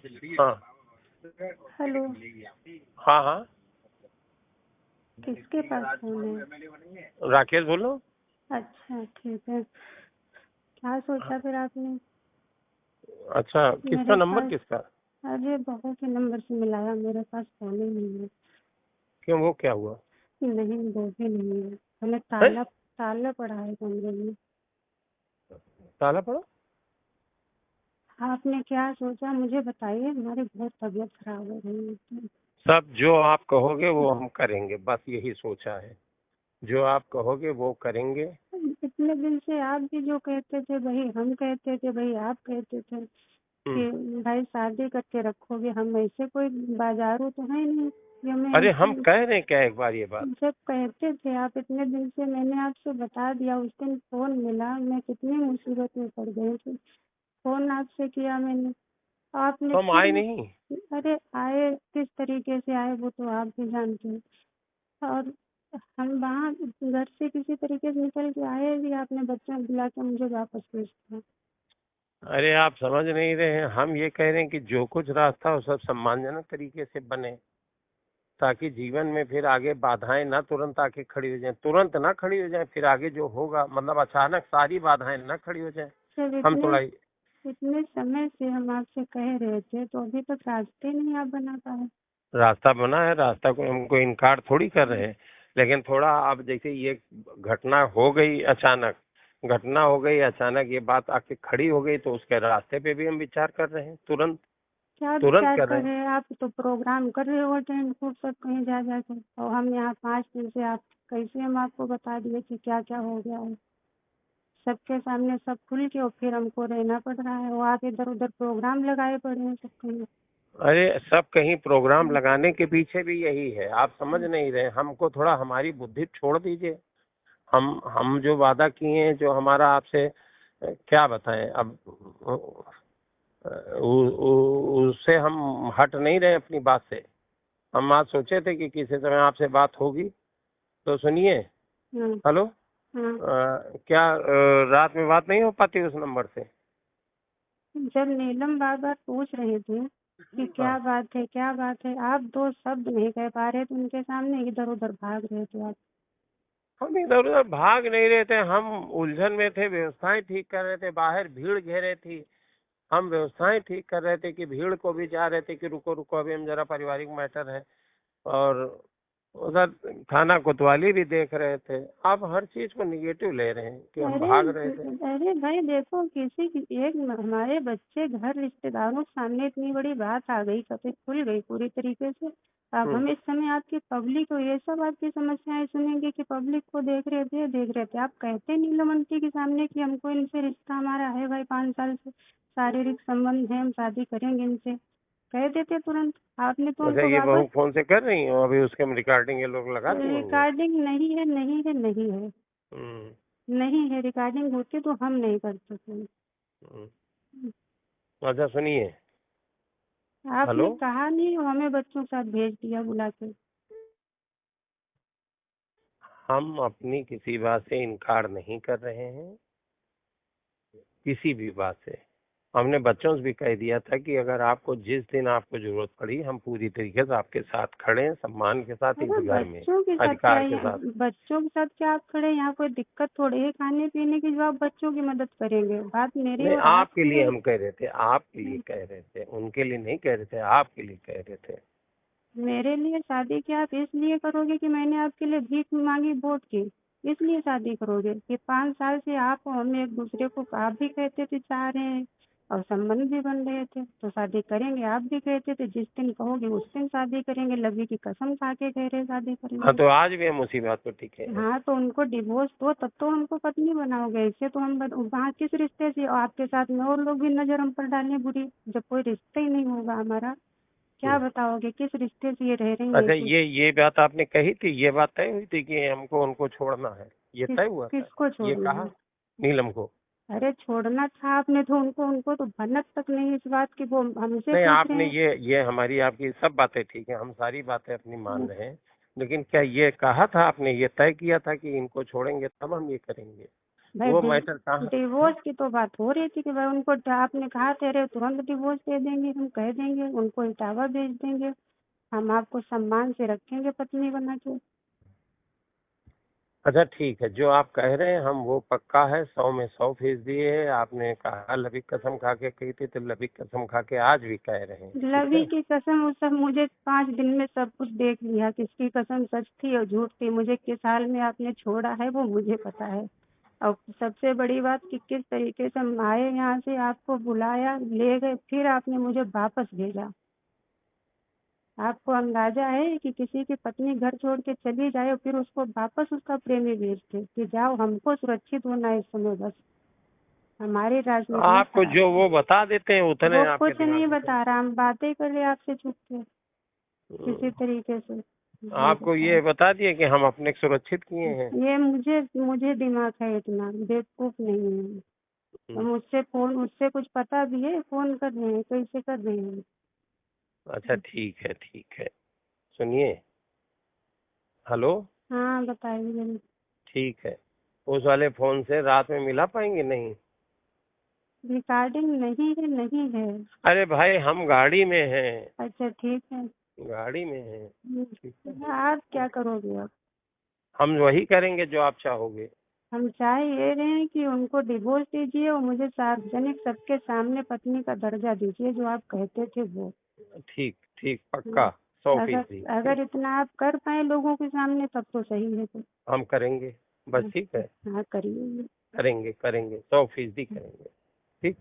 हाँ हेलो, हाँ हाँ, किसके पास फोन है? राकेश बोलो। अच्छा, ठीक है। क्या सोचा फिर आपने? अच्छा, किसका मेरे नंबर पास किसका? अरे बहू के नंबर से मिलाया, मेरे पास फोन ही नहीं है। क्यों, वो क्या हुआ? नहीं, वो भी नहीं है। मैंने है? ताला ताला पड़ा है कमरे में। ताला पड़ा? आपने क्या सोचा मुझे बताइए, हमारी बहुत तबीयत खराब हो रही है। सब जो आप कहोगे वो हम करेंगे, बस यही सोचा है। जो आप कहोगे वो करेंगे। इतने दिन से आप भी जो कहते थे वही हम कहते थे, वही आप कहते थे कि भाई शादी करके रखोगे। हम ऐसे कोई बाजारू तो है नहीं कि हमें अरे हम ऐसे। कह रहे हैं क्या एक बार ये बात? जब कहते थे आप इतने दिन से, मैंने आपसे बता दिया। उस दिन फोन मिला, मैं कितनी मुसीबत में पड़ गई थी। फोन आपसे किया मैंने, आपने तो हम फिर। आए नहीं। अरे आए, किस तरीके से आए वो तो आप भी जानते हैं। और हम वहाँ घर से किसी तरीके से निकल के आए भी, आपने बच्चों को बुला के मुझे वापस भेज दिया। अरे आप समझ नहीं रहे हैं, हम ये कह रहे हैं कि जो कुछ रास्ता हो सब सम्मानजनक तरीके से बने, ताकि जीवन में फिर आगे बाधाएं ना तुरंत आके खड़ी हो जाएं, तुरंत ना खड़ी हो जाएं, फिर आगे जो होगा मतलब अचानक सारी बाधाएं ना खड़ी हो जाएं। सर, हम इतने थोड़ा इतने समय से हम आपसे कह रहे थे, तो अभी तक रास्ते नहीं आप बना पाए। रास्ता बना है, रास्ता को हमको इनकार थोड़ी कर रहे हैं, लेकिन थोड़ा अब जैसे ये घटना हो गई अचानक, घटना हो गई अचानक, ये बात आके खड़ी हो गई, तो उसके रास्ते पे भी हम विचार कर रहे हैं, तुरंत क्या तुरंत विचार कर रहे कर हैं। रहे हैं? आप तो प्रोग्राम कर रहे हो अटेंड खूब सब कहीं जा जाकर, और हम यहाँ 5 दिन से आप कैसे हम आपको बता दिए कि क्या क्या हो गया है सबके सामने, सब खुल के, और फिर हमको रहना पड़ रहा है। वो आप इधर उधर प्रोग्राम लगाए पड़े हैं सब कहीं। अरे सब कहीं प्रोग्राम लगाने के पीछे भी यही है, आप समझ नहीं रहे। हमको थोड़ा हमारी बुद्धि छोड़ दीजिए। हम जो वादा किए हैं, जो हमारा आपसे क्या बताएं अब, उससे हम हट नहीं रहे अपनी बात से। हम आज सोचे थे कि किसी समय आपसे बात होगी, तो सुनिए। हाँ, हेलो, हाँ। क्या रात में बात नहीं हो पाती उस नंबर से? जब नीलम बार बार पूछ रहे थे कि क्या हाँ, बात है, क्या बात है, आप 2 शब्द नहीं कह पा रहे थे उनके सामने, इधर उधर भाग रहे थे आप। हम इधर उधर भाग नहीं रहे थे, हम उलझन में थे, व्यवस्थाएं ठीक कर रहे थे, बाहर भीड़ घेरे थी। हम व्यवस्थाएं ठीक कर रहे थे कि भीड़ को भी चाह रहे थे कि रुको रुको, अभी हम जरा पारिवारिक मैटर है। और उधर थाना कोतवाली भी देख रहे थे। आप हर चीज को निगेटिव ले रहे हैं कि हम अरे भाग रहे थे। अरे भाई देखो, किसी की एक हमारे बच्चे घर रिश्तेदारों के सामने इतनी बड़ी बात आ गई, कभी खुल गई पूरी तरीके से। अब हम इस समय आपकी पब्लिक को ये सब आपकी समस्याएं सुनेंगे कि पब्लिक को देख रहे थे। आप कहते नीलमंती के सामने कि हमको इनसे रिश्ता हमारा है भाई, 5 साल से शारीरिक संबंध है, हम शादी करेंगे इनसे, कह देते तुरंत। आपने तो अच्छा, उनको ये वापस। बहू फोन से कर रही हो अभी, उसके रिकॉर्डिंग ये लोग लगा दिए होंगे। रिकॉर्डिंग नहीं है, नहीं है, नहीं है, हम्म, नहीं है। रिकॉर्डिंग होती तो हम नहीं कर सकते। हम्म। अच्छा सुनिए। हेलो, आपने कहा नहीं, हमें बच्चों के साथ भेज दिया बुला के। हम अपनी किसी बात से इनकार नहीं कर रहे हैं, किसी भी बात से। हमने बच्चों से भी कह दिया था कि अगर आपको जिस दिन आपको जरूरत पड़ी, हम पूरी तरीके से आपके साथ खड़े हैं, सम्मान के साथ, इस अरे घर में बच्चों के साथ क्या अधिकार के है? साथ। बच्चों के साथ क्या आप खड़े? यहाँ कोई दिक्कत थोड़ी है खाने पीने की जो आप बच्चों की मदद करेंगे। बात मेरी नहीं, और आपके आपकी लिए है। हम कह रहे थे, आपके लिए कह रहे थे, उनके लिए नहीं कह रहे थे, आपके लिए कह रहे थे। मेरे लिए शादी क्या आप इसलिए करोगे कि मैंने आपके लिए भीख मांगी वोट की? इसलिए शादी करोगे कि 5 साल से आप और हम एक दूसरे को, आप भी कहते थे चाह रहे हैं और संबंध भी बन रहे थे, तो शादी करेंगे। आप भी कहते थे जिस दिन कहोगे उस दिन शादी करेंगे, लवी की कसम खा के कह रहे शादी हाँ, करेंगे। तो आज भी हम उसी बात पर टिके हैं। हाँ, तो उनको डिवोर्स दो, तब तो हमको पत्नी बनाओगे। इससे तो हम वहाँ किस रिश्ते से, और आपके साथ में और लोग भी नजर हम पर डालें बुरी, जब कोई रिश्ता ही नहीं होगा हमारा। क्या बताओगे किस रिश्ते से ये रह रही हैं? अच्छा, ये बात आपने कही थी, ये बात तय हुई थी कि हमको उनको छोड़ना है, ये तय हुआ था? किसको ये छोड़ना कहा है? नीलम को? अरे छोड़ना था आपने तो उनको, उनको तो भनक तक नहीं इस बात की, वो हमसे नहीं, पूछ रहे आपने हैं। ये हमारी आपकी सब बातें ठीक है, हम सारी बातें अपनी मान रहे हैं, लेकिन क्या ये कहा था आपने, ये तय किया था कि इनको छोड़ेंगे तब हम ये करेंगे? भाई वो मैटर कहाँ? डिवोर्स की तो बात हो रही थी कि भाई उनको आपने कहा थे अरे तुरंत डिवोर्स दे देंगे, हम कह देंगे उनको इटावा भेज देंगे, हम आपको सम्मान से रखेंगे पत्नी बना के। अच्छा ठीक है, जो आप कह रहे हैं हम वो पक्का है, 100 में 100% है। आपने कहा लबी कसम खा के कही थी, तो लबी कसम खा के आज भी कह रहे हैं, ठीक लवी है? की कसम, वो सब मुझे 5 दिन में सब कुछ देख लिया, किसकी कसम सच थी और झूठ थी, मुझे किस हाल में आपने छोड़ा है वो मुझे पता है। और सबसे बड़ी बात कि किस तरीके से हम आए यहाँ से, आपको बुलाया, ले गए, फिर आपने मुझे वापस भेजा। आपको अंदाजा है कि किसी की पत्नी घर छोड़ के चली जाए और फिर उसको वापस उसका प्रेमी भेजते कि जाओ, हमको सुरक्षित होना है इस समय बस। हमारी राजनीति में आपको जो वो बता देते हैं उतने वो आपके कुछ नहीं दिमाग में बता रहा, हम बातें कर रहे आपसे छुप के किसी तरीके से। आपको ये बता दिए कि हम अपने को सुरक्षित किए हैं। ये मुझे मुझे दिमाग है, इतना बेवकूफ नहीं है। तो मुझसे कुछ पता भी है, फोन कर रहे हैं, कैसे कर रहे हैं? अच्छा ठीक है, ठीक है। सुनिए, हेलो। हाँ बताइए। ठीक है, उस वाले फोन से रात में मिला पाएंगे? नहीं। रिकॉर्डिंग नहीं है, नहीं है। अरे भाई हम गाड़ी में हैं, अच्छा ठीक है। गाड़ी में हैं, ठीक है। आप क्या करोगे अब? हम वही करेंगे जो आप चाहोगे। हम चाह ये रहे हैं कि उनको डिवोर्स दीजिए और मुझे सार्वजनिक सबके सामने पत्नी का दर्जा दीजिए जो आप कहते थे वो। ठीक ठीक, पक्का 100%। अगर इतना आप कर पाए लोगों के सामने तब तो सही है। तो हम करेंगे, बस ठीक है। हाँ करिए। करेंगे करेंगे, 100% करेंगे। ठीक।